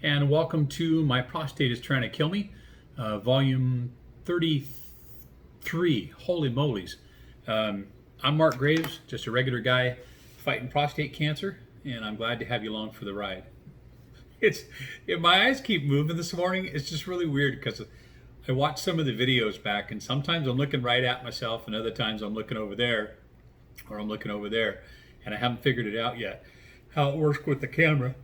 and welcome to My Prostate is Trying to Kill Me, volume 33. Holy molies. I'm Mark Graves, just a regular guy fighting prostate cancer, and I'm glad to have you along for the ride. My eyes keep moving this morning. It's just really weird because I watch some of the videos back, and sometimes I'm looking right at myself, and other times I'm looking over there, or I'm looking over there, and I haven't figured it out yet how it works with the camera.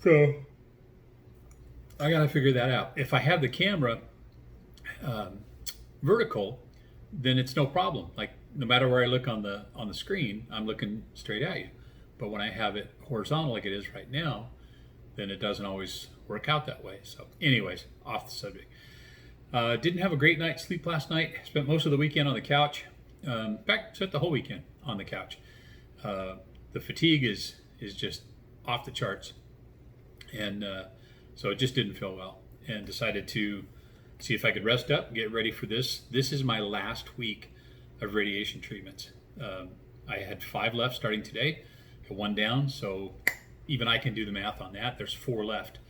So I gotta figure that out. If I have the camera vertical, then it's no problem. Like no matter where I look on the screen, I'm looking straight at you. But when I have it horizontal like it is right now, then it doesn't always work out that way. So anyways, off the subject. Didn't have a great night's sleep last night. Spent most of the weekend on the couch. In fact, spent the whole weekend on the couch. The fatigue is just off the charts. And so it just didn't feel well, and decided to see if I could rest up, get ready for this. This is my last week of radiation treatments. I had 5 left starting today, got 1 down, so even I can do the math on that. There's 4 left.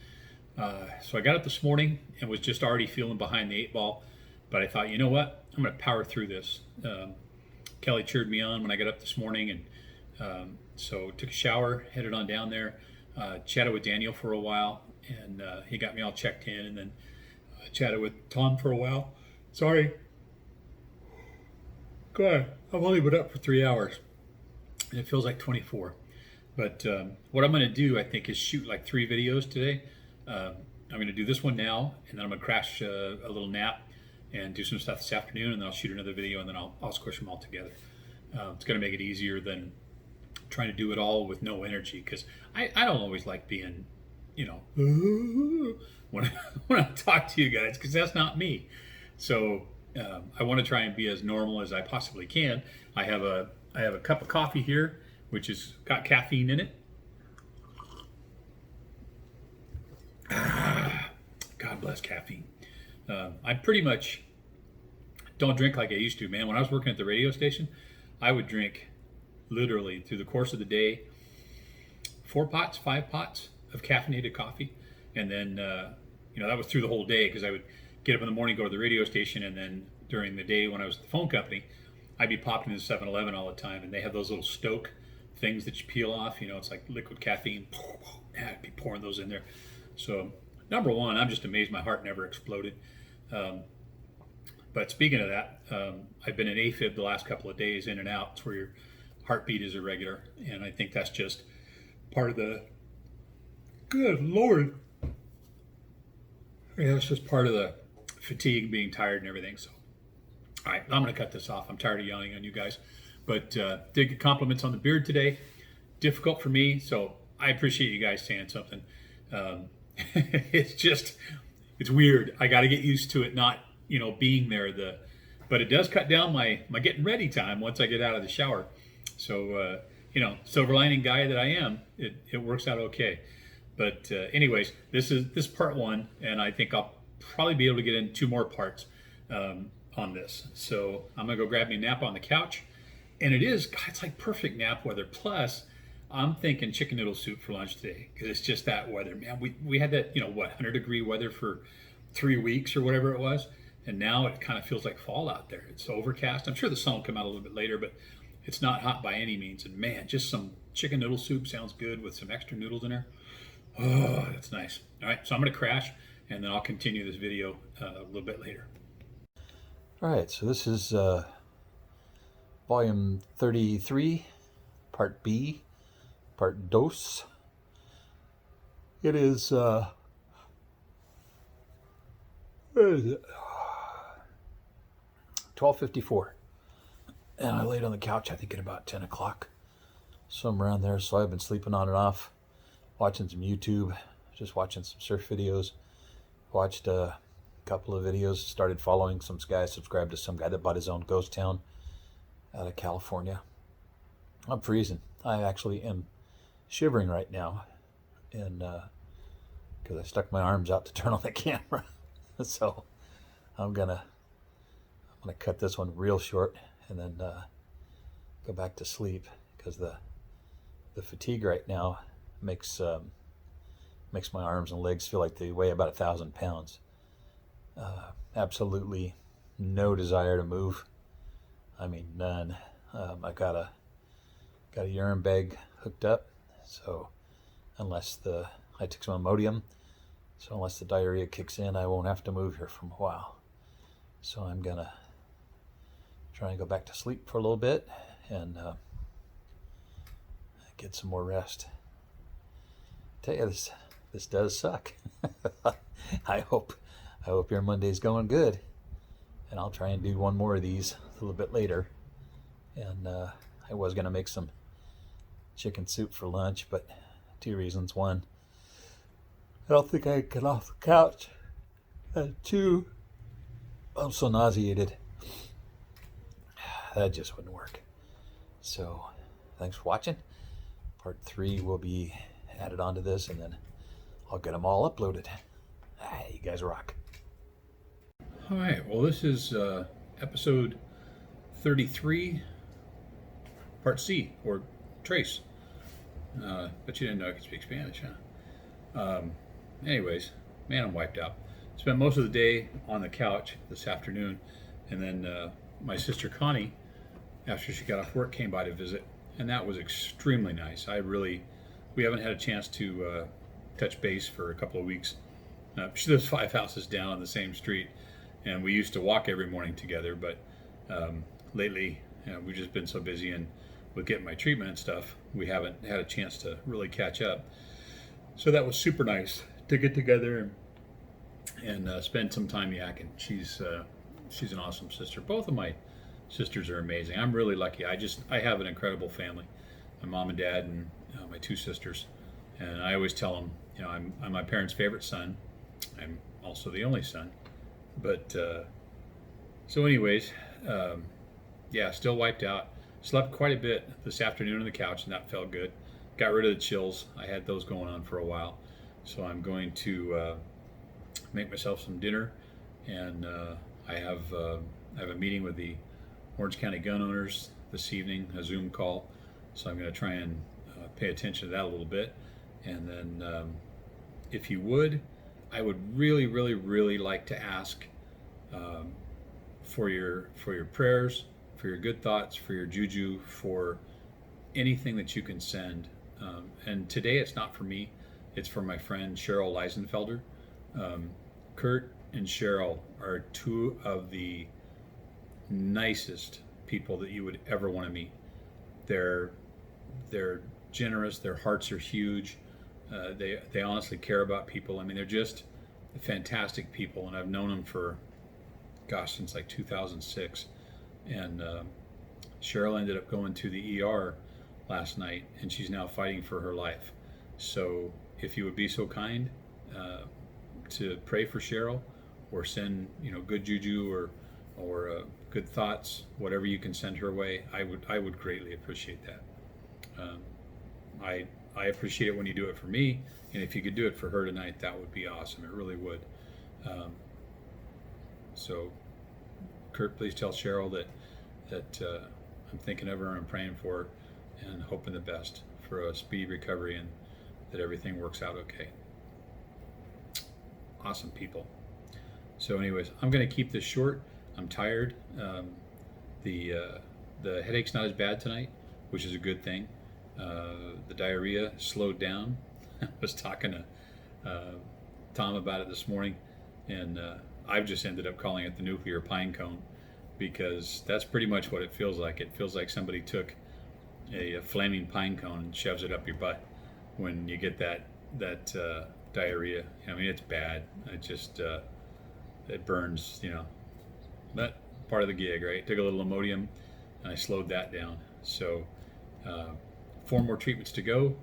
So I got up this morning and was just already feeling behind the 8 ball, but I thought, you know what, I'm going to power through this. Kelly cheered me on when I got up this morning, and so took a shower, headed on down there, chatted with Daniel for a while, and he got me all checked in, and then chatted with Tom for a while. Sorry. God, I've only been up for 3 hours, and it feels like 24. But what I'm going to do, I think, is shoot like 3 videos today. I'm going to do this one now, and then I'm going to crash a little nap and do some stuff this afternoon, and then I'll shoot another video, and then I'll squish them all together. It's going to make it easier than trying to do it all with no energy, because I don't always like being, when I talk to you guys, because that's not me. So I want to try and be as normal as I possibly can. I have a cup of coffee here, which has got caffeine in it. God bless caffeine. I pretty much don't drink like I used to, man. When I was working at the radio station, I would drink literally through the course of the day 4 pots, 5 pots of caffeinated coffee, and then that was through the whole day, because I would get up in the morning, go to the radio station, and then during the day when I was at the phone company, I'd be popping into 7-Eleven all the time, and they have those little Stoke things that you peel off. It's like liquid caffeine. I'd be pouring those in there. So number one, I'm just amazed my heart never exploded. But speaking of that, I've been in AFib the last couple of days, in and out. It's where your heartbeat is irregular, and I think that's just part of the, good Lord, yeah, it's just part of the fatigue, being tired and everything. So all right, I'm going to cut this off. I'm tired of yelling on you guys, but did get compliments on the beard today. Difficult for me, so I appreciate you guys saying something. It's weird. I got to get used to it not being there. But it does cut down my getting ready time once I get out of the shower. So silver lining guy that I am, it works out okay. But anyways, this is part 1, and I think I'll probably be able to get in 2 more parts on this. So I'm gonna go grab me a nap on the couch, and it's like perfect nap weather. Plus, I'm thinking chicken noodle soup for lunch today, because it's just that weather, man. We had that 100-degree weather for 3 weeks or whatever it was, and now it kind of feels like fall out there. It's overcast. I'm sure the sun will come out a little bit later, but it's not hot by any means. And man, just some chicken noodle soup sounds good with some extra noodles in there. Oh, that's nice. All right, so I'm going to crash, and then I'll continue this video a little bit later. All right, so this is volume 33, part B, part dos. It is, what is it? 12:54. And I laid on the couch, I think, at about 10 o'clock, somewhere around there. So I've been sleeping on and off, watching some YouTube, just watching some surf videos, watched a couple of videos, started following some guy, subscribed to some guy that bought his own ghost town out of California. I'm freezing. I actually am shivering right now, and because I stuck my arms out to turn on the camera. So I'm gonna cut this one real short, and then go back to sleep, because the fatigue right now makes Makes my arms and legs feel like they weigh about 1,000 pounds. Absolutely no desire to move. I mean, none. I got a urine bag hooked up, so I took some Imodium, so unless the diarrhea kicks in, I won't have to move here for a while. So I'm gonna try and go back to sleep for a little bit and get some more rest. Tell you, this does suck. I hope your Monday's going good, and I'll try and do one more of these a little bit later. And I was gonna make some chicken soup for lunch, but 2 reasons. One, I don't think I can get off the couch, and 2, I'm so nauseated. That just wouldn't work. So thanks for watching. Part 3 will be added onto this, and then I'll get them all uploaded. You guys rock. All right, well, this is episode 33, part C, or Trace. But you didn't know I could speak Spanish, huh? Anyways, man, I'm wiped out. Spent most of the day on the couch this afternoon, and then my sister Connie, after she got off work, came by to visit, and that was extremely nice. We haven't had a chance to touch base for a couple of weeks. She lives 5 houses down on the same street, and we used to walk every morning together, but lately, we've just been so busy, and with getting my treatment and stuff, we haven't had a chance to really catch up. So that was super nice to get together and spend some time yakking. She's an awesome sister. Both of my sisters are amazing. I'm really lucky. I have an incredible family. My mom and dad and my 2 sisters. And I always tell them, I'm my parents' favorite son. I'm also the only son. But so anyways, still wiped out. Slept quite a bit this afternoon on the couch, and that felt good. Got rid of the chills. I had those going on for a while. So I'm going to make myself some dinner, and I have a meeting with the Orange County gun owners this evening, a Zoom call. So I'm going to try and pay attention to that a little bit. And then if you would, I would really, really, really like to ask for your prayers, for your good thoughts, for your juju, for anything that you can send. And today it's not for me, it's for my friend Cheryl Leisenfelder. Kurt and Cheryl are 2 of the nicest people that you would ever want to meet. They're generous, their hearts are huge. They honestly care about people. I mean, they're just fantastic people, and I've known them for, since like 2006. And Cheryl ended up going to the ER last night, and she's now fighting for her life. So if you would be so kind to pray for Cheryl, or send good juju or good thoughts, whatever you can send her way, I would greatly appreciate that. I appreciate it when you do it for me, and if you could do it for her tonight, that would be awesome. It really would. So Kurt, please tell Cheryl that I'm thinking of her, and I'm praying for her, and hoping the best for a speedy recovery, and that everything works out okay. Awesome people. So anyways, I'm going to keep this short. I'm tired. The headache's not as bad tonight, which is a good thing. The diarrhea slowed down. I was talking to Tom about it this morning, and I've just ended up calling it the nuclear pine cone, because that's pretty much what it feels like. It feels like somebody took a flaming pine cone and shoves it up your butt when you get that diarrhea. I mean, it's bad. It just it burns. That part of the gig, right? Took a little Imodium, and I slowed that down. So 4 more treatments to go.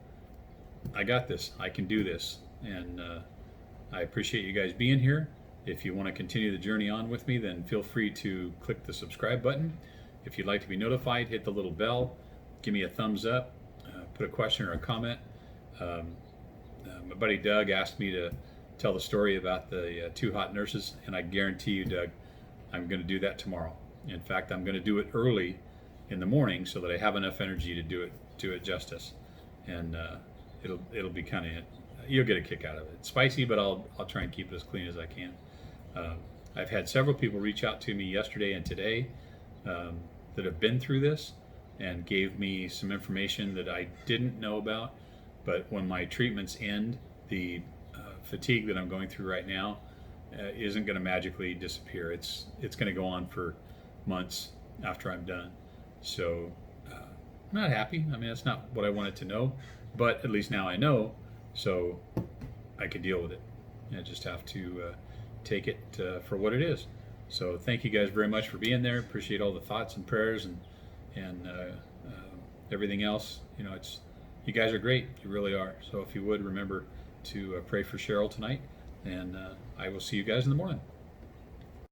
I got this. I can do this, and I appreciate you guys being here. If you want to continue the journey on with me, then feel free to click the subscribe button. If you'd like to be notified, hit the little bell, give me a thumbs up, put a question or a comment. My buddy Doug asked me to tell the story about the 2 hot nurses, and I guarantee you, Doug, I'm going to do that tomorrow. In fact, I'm going to do it early in the morning so that I have enough energy to do it justice, and it'll be kind of you'll get a kick out of it. It's spicy, but I'll try and keep it as clean as I can. I've had several people reach out to me yesterday and today that have been through this and gave me some information that I didn't know about. But when my treatments end, the fatigue that I'm going through right now isn't going to magically disappear. It's going to go on for months after I'm done. So I'm not happy. I mean, that's not what I wanted to know, but at least now I know, so I can deal with it. I just have to take it for what it is. So thank you guys very much for being there. Appreciate all the thoughts and prayers and everything else. You know, you guys are great. You really are. So if you would remember to pray for Cheryl tonight, and I will see you guys in the morning.